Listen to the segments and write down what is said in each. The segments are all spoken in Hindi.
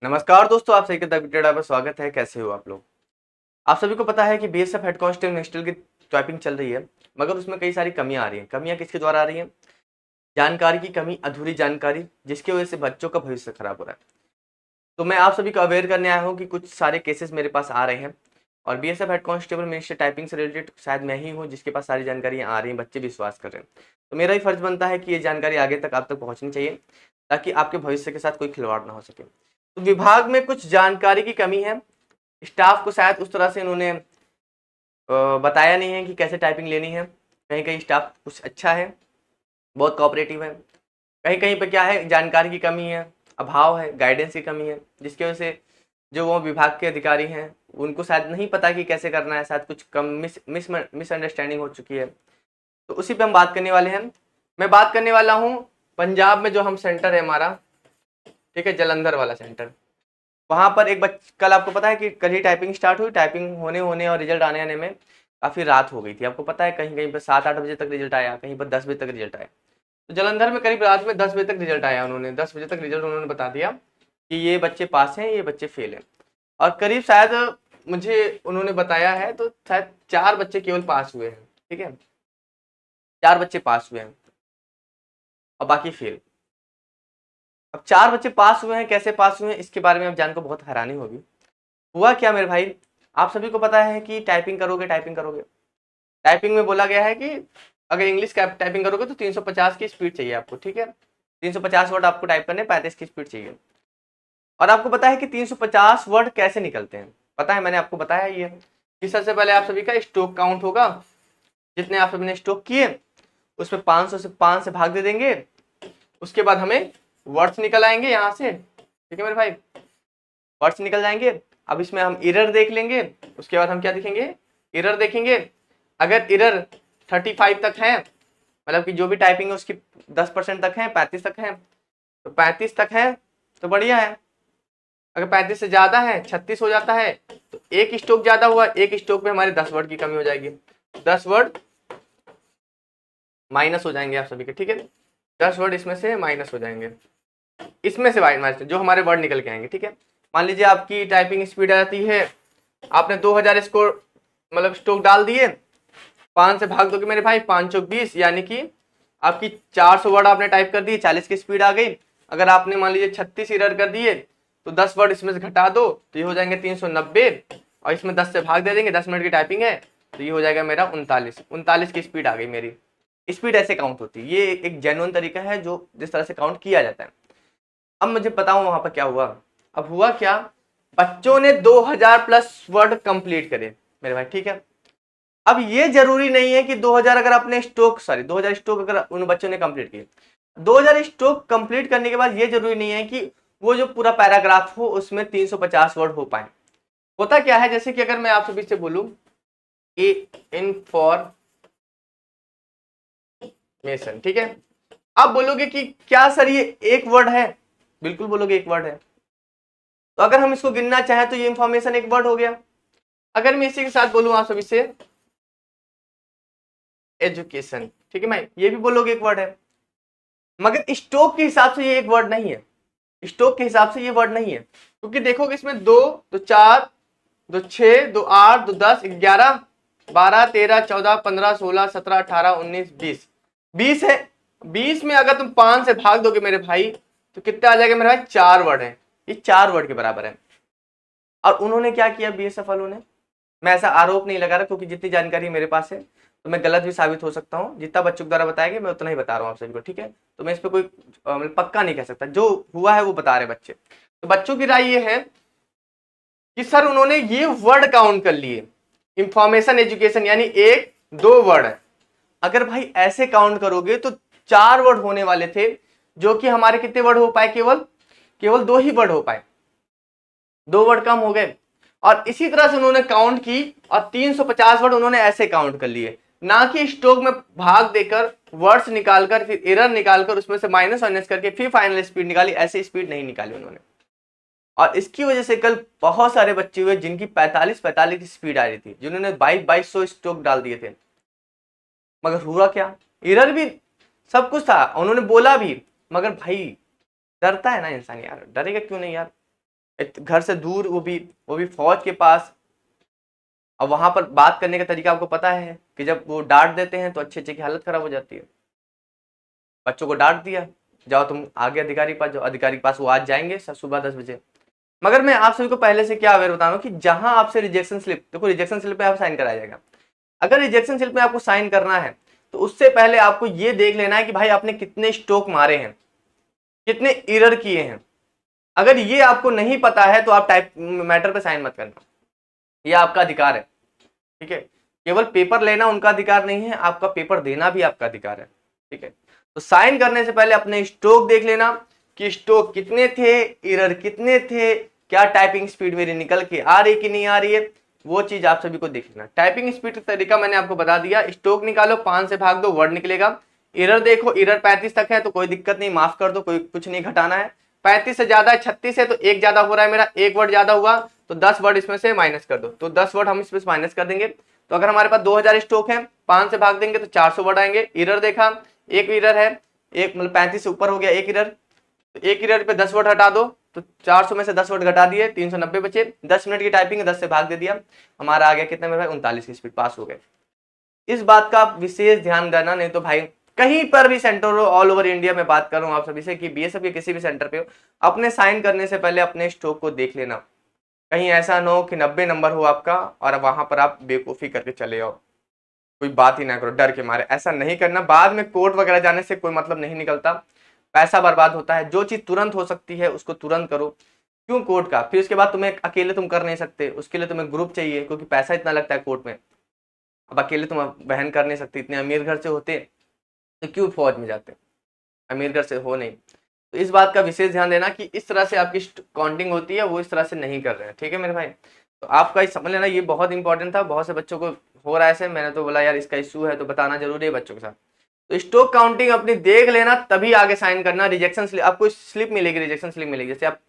नमस्कार दोस्तों, आप सभी का द पर स्वागत है। कैसे हो आप लोग? आप सभी को पता है कि बीएसएफ हेड कांस्टेबल नेशनल की टाइपिंग चल रही है, मगर उसमें कई सारी कमियां आ रही हैं। कमियां किसके द्वारा आ रही हैं? जानकारी की कमी, अधूरी जानकारी, जिसकी वजह से बच्चों का भविष्य खराब हो रहा है। तो मैं आप सभी को अवेयर करने आया हूँ कि कुछ सारे केसेस मेरे पास आ रहे हैं, और BSF head constable minister typing से रिलेटेड शायद मैं ही हूँ जिसके पास सारी जानकारियाँ आ रही हैं, बच्चे विश्वास कर रहे हैं। तो मेरा ही फर्ज बनता है कि ये जानकारी आगे तक आप तक पहुँचनी चाहिए, ताकि आपके भविष्य के साथ कोई खिलवाड़ ना हो सके। तो विभाग में कुछ जानकारी की कमी है। स्टाफ को शायद उस तरह से इन्होंने बताया नहीं है कि कैसे टाइपिंग लेनी है। कहीं कहीं स्टाफ कुछ अच्छा है, बहुत कोऑपरेटिव है। कहीं कहीं पे क्या है, जानकारी की कमी है, अभाव है, गाइडेंस की कमी है, जिसकी वजह से जो वो विभाग के अधिकारी हैं उनको शायद नहीं पता कि कैसे करना है। शायद कुछ कम मिसअंडरस्टैंडिंग हो चुकी है। तो उसी पे हम बात करने वाले हैं। मैं बात करने वाला हूँ पंजाब में जो हम सेंटर है हमारा, ठीक है, जलंधर वाला सेंटर। वहां पर कल आपको पता है कि कल ही टाइपिंग स्टार्ट हुई। टाइपिंग होने होने और रिजल्ट आने आने में काफी रात हो गई थी। आपको पता है कहीं कहीं पर 7-8 बजे तक रिजल्ट आया, कहीं पर 10 बजे तक रिजल्ट आया। तो जलंधर में करीब रात में 10 बजे तक रिजल्ट आया। उन्होंने 10 बजे तक रिजल्ट उन्होंने बता दिया कि ये बच्चे पास हैं, ये बच्चे फेल हैं। और करीब शायद मुझे उन्होंने बताया है तो शायद 4 बच्चे केवल पास हुए हैं। ठीक है, 4 बच्चे पास हुए हैं और बाकी फेल। अब 4 बच्चे पास हुए हैं, कैसे पास हुए हैं इसके बारे में आप जान को बहुत हैरानी होगी। हुआ क्या मेरे भाई, आप सभी को पता है कि टाइपिंग करोगे, टाइपिंग करोगे। टाइपिंग में बोला गया है कि अगर इंग्लिश का टाइपिंग करोगे तो 350 की स्पीड चाहिए आपको। ठीक है, 350 वर्ड आपको टाइप करने, 35 की स्पीड चाहिए। और आपको पता है कि 350 वर्ड कैसे निकलते हैं? पता है, मैंने आपको बताया ये कि सबसे पहले आप सभी का स्ट्रोक काउंट होगा। जितने आप सभी ने स्ट्रोक किए उसमें 500 से 5 से भाग दे देंगे। उसके बाद हमें वर्ड्स निकल आएंगे यहाँ से। ठीक है मेरे भाई, वर्ड्स निकल जाएंगे। अब इसमें हम एरर देख लेंगे। उसके बाद हम क्या देखेंगे? एरर देखेंगे। अगर एरर 35 तक है, मतलब कि जो भी टाइपिंग है उसकी 10% तक है, 35 तक है, तो 35 तक है तो बढ़िया है। अगर 35 से ज्यादा है, 36 हो जाता है, तो एक स्ट्रोक ज्यादा हुआ, एक स्ट्रोक में हमारे 10 वर्ड की कमी हो जाएगी। 10 वर्ड माइनस हो जाएंगे आप सभी के। ठीक है, 10 वर्ड इसमें से माइनस हो जाएंगे, इसमें से माइनस जो हमारे वर्ड निकल के आएंगे। ठीक है, मान लीजिए आपकी टाइपिंग स्पीड आती है, आपने 2000 स्कोर मतलब स्ट्रोक डाल दिए, 5 से भाग दोगे मेरे भाई, 5 चौक 20, यानी कि आपकी 400 वर्ड आपने टाइप कर दिए, 40 की स्पीड आ गई। अगर आपने मान लीजिए 36 एरर कर दिए तो 10 वर्ड इसमें से घटा दो तो ये हो जाएंगे 390, और इसमें 10 से भाग दे देंगे, 10 मिनट की टाइपिंग है तो ये हो जाएगा मेरा 39 की स्पीड आ गई मेरी। स्पीड ऐसे काउंट होती है। ये एक जेन्युइन तरीका है जो जिस तरह से काउंट किया जाता है। अब मुझे बताऊं वहां पर क्या हुआ। अब हुआ क्या, बच्चों ने 2000 प्लस वर्ड कंप्लीट करे मेरे भाई। ठीक है, अब ये जरूरी नहीं है कि 2000 अगर आपने स्ट्रोक 2000 स्ट्रोक अगर उन बच्चों ने कंप्लीट किए, 2000 स्ट्रोक कंप्लीट करने के बाद ये जरूरी नहीं है कि वो जो पूरा पैराग्राफ हो उसमें 350 वर्ड हो पाए। होता क्या है, जैसे कि अगर मैं आप सभी से बोलूं इंफॉर्मेशन, ठीक है, आप बोलोगे कि क्या सर ये एक वर्ड है? बिल्कुल बोलोगे एक वर्ड है। तो अगर हम इसको गिनना चाहें तो ये इंफॉर्मेशन एक वर्ड हो गया। अगर मैं इसी के साथ बोलूं आप सभी से एजुकेशन, ठीक है, मैं ये भी बोलोगे एक वर्ड है। मगर स्टोक के हिसाब से ये एक वर्ड नहीं है। स्टोक के हिसाब से ये वर्ड नहीं है, क्योंकि देखोगे इसमें 2, 2 4, 2 6, 2 8, 2 10, 11, 12, 13, 14, 15, 16, 17, 18, 19, 20, 20 है। 20 में अगर तुम 5 से भाग दोगे मेरे भाई तो कितना आ जाएगा मेरे भाई? 4 वर्ड है। ये 4 वर्ड के बराबर है। और उन्होंने क्या किया बीएसएफ वालों ने, मैं ऐसा आरोप नहीं लगा रहा क्योंकि जितनी जानकारी मेरे पास है तो मैं गलत भी साबित हो सकता हूँ। जितना बच्चों के द्वारा बताया गया मैं उतना ही बता रहा हूँ आप सभी को। ठीक है, तो मैं इस पर कोई मतलब पक्का नहीं कह सकता। जो हुआ है वो बता रहे बच्चे। तो बच्चों की राय ये है कि सर उन्होंने ये वर्ड काउंट कर लिए, इंफॉर्मेशन एजुकेशन यानी 1 2 वर्ड है। अगर भाई ऐसे काउंट करोगे तो 4 वर्ड होने वाले थे, जो कि हमारे कितने वर्ड हो पाए? केवल केवल 2 ही वर्ड हो पाए, 2 वर्ड कम हो गए। और इसी तरह से उन्होंने काउंट की और 350 वर्ड उन्होंने ऐसे काउंट कर लिए, ना कि स्ट्रोक में भाग देकर वर्ड्स निकालकर फिर एरर निकालकर उसमें से माइनस माइनस करके फिर फाइनल स्पीड निकाली। ऐसी स्पीड नहीं निकाली उन्होंने। और इसकी वजह से कल बहुत सारे बच्चे हुए जिनकी 45 की स्पीड आ रही थी, जिन्होंने 2200 स्ट्रोक डाल दिए थे। मगर हुआ क्या, एरर भी सब कुछ था, उन्होंने बोला भी, मगर भाई डरता है ना इंसान यार, डरेगा क्यों नहीं यार। घर से दूर, वो भी फौज के पास। अब वहां पर बात करने का तरीका आपको पता है कि जब वो डांट देते हैं तो अच्छे अच्छे की हालत खराब हो जाती है। बच्चों को डांट दिया, जाओ तुम आगे अधिकारी के पास जाओ, अधिकारी के पास वो आज जाएंगे सुबह 10 बजे। मगर मैं आप सभी को पहले से क्या अवेयर बता रहा हूँ कि जहां आपसे रिजेक्शन स्लिप, देखो रिजेक्शन स्लिप पे आप साइन कराया जाएगा। अगर रिजेक्शन स्लिप में आपको साइन करना है तो उससे पहले आपको ये देख लेना है कि भाई आपने कितने स्ट्रोक मारे हैं, कितने एरर किए हैं। अगर ये आपको नहीं पता है तो आप टाइप मैटर पे साइन मत करना, ये आपका अधिकार है, ठीक है। केवल पेपर लेना उनका अधिकार नहीं है, आपका पेपर देना भी आपका अधिकार है, ठीक है। तो साइन करने से पहले अपने स्ट्रोक देख लेना कि स्ट्रोक कितने थे, एरर कितने थे, क्या टाइपिंग स्पीड मेरी निकल के आ रही कि नहीं आ रही है, वो चीज आप सभी को देख लेना। टाइपिंग स्पीड का तरीका मैंने आपको बता दिया। स्ट्रोक निकालो, 5 से भाग दो, वर्ड निकलेगा। एरर देखो, एरर 35 तक है तो कोई दिक्कत नहीं, माफ कर दो, कोई कुछ नहीं घटाना है। 35 से ज्यादा है, 36 है तो एक ज्यादा हो रहा है मेरा, एक वर्ड ज्यादा हुआ तो 10 वर्ड इसमें से माइनस कर दो, तो 10 वर्ड हम इसमें से माइनस कर देंगे। तो अगर हमारे पास 2000 स्ट्रोक है, 5 से भाग देंगे तो 400 वर्ड आएंगे। एरर देखा, एक एरर है, एक मतलब 35 से ऊपर हो गया एक एरर, तो एक एरर पे 10 वर्ड हटा दो, तो 400 में से 10 वर्ड घटा दिए, 390 बचे। 10 मिनट की टाइपिंग है, 10 से भाग दे दिया, हमारा आ गया कितने में भाई, 39 की स्पीड, पास हो गए। इस बात का आप विशेष ध्यान देना, नहीं तो भाई कहीं पर भी सेंटर हो, ऑल ओवर इंडिया में बात कर रहा हूं आप सभी से कि बीएसएफ के किसी भी सेंटर पे हो, अपने साइन करने से पहले अपने स्ट्रोक को देख लेना। कहीं ऐसा ना हो कि 90 नंबर हो आपका और वहां पर आप बेवकूफी करके चले आओ, कोई बात ही ना करो डर के मारे। ऐसा नहीं करना, बाद में कोर्ट वगैरह जाने से कोई मतलब नहीं निकलता, पैसा बर्बाद होता है। जो चीज तुरंत हो सकती है उसको तुरंत करो, क्यों कोर्ट का, फिर उसके बाद तुम्हें अकेले तुम कर नहीं सकते, उसके लिए तुम्हें ग्रुप चाहिए, क्योंकि पैसा इतना लगता है कोर्ट में। अब अकेले तुम बहन कर नहीं सकते, इतने अमीर घर से होते तो क्यों फौज में जाते, अमीर घर से हो नहीं। तो इस बात का विशेष ध्यान देना कि इस तरह से आपकी काउंटिंग होती है, वो इस तरह से नहीं कर रहे हैं, ठीक है मेरे भाई। तो आपका इस समझ लेना, ये बहुत इंपॉर्टेंट था, बहुत से बच्चों को हो रहा है ऐसे, मैंने तो बोला यार इसका इशू है तो बताना जरूरी है बच्चों के साथ। तो स्टॉक काउंटिंग अपनी देख लेना, तभी आगे साइन करना। रिजेक्शन स्लिप आपको स्लिप मिलेगी, रिजेक्शन स्लिप मिलेगी, जैसे आप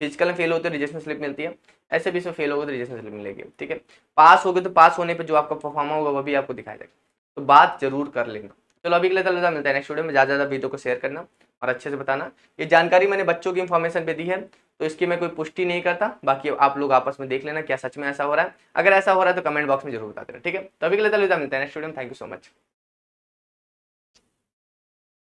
फिजिकल में फेल होते हो रिजेक्शन स्लिप मिलती है, ऐसे भी इसमें फेल होगा तो रिजेक्शन स्लिप मिलेगी, ठीक है। पास हो गए तो पास होने पे जो आपका परफॉर्मा होगा वो भी आपको दिखाया जाएगा, तो बात जरूर कर लेना। चलो अभी के लिए मिलता है नेक्स्ट वीडियो में, ज़्यादा वीडियो को शेयर करना और अच्छे से बताना। ये जानकारी मैंने बच्चों की इन्फॉर्मेशन पे दी है, तो इसकी मैं कोई पुष्टि नहीं करता, बाकी आप लोग आपस में देख लेना क्या सच में ऐसा हो रहा है। अगर ऐसा हो रहा है तो कमेंट बॉक्स में जरूर बता देना, ठीक है। तो अभी के लिए मिलता है नेक्स्ट वीडियो में, थैंक यू सो मच।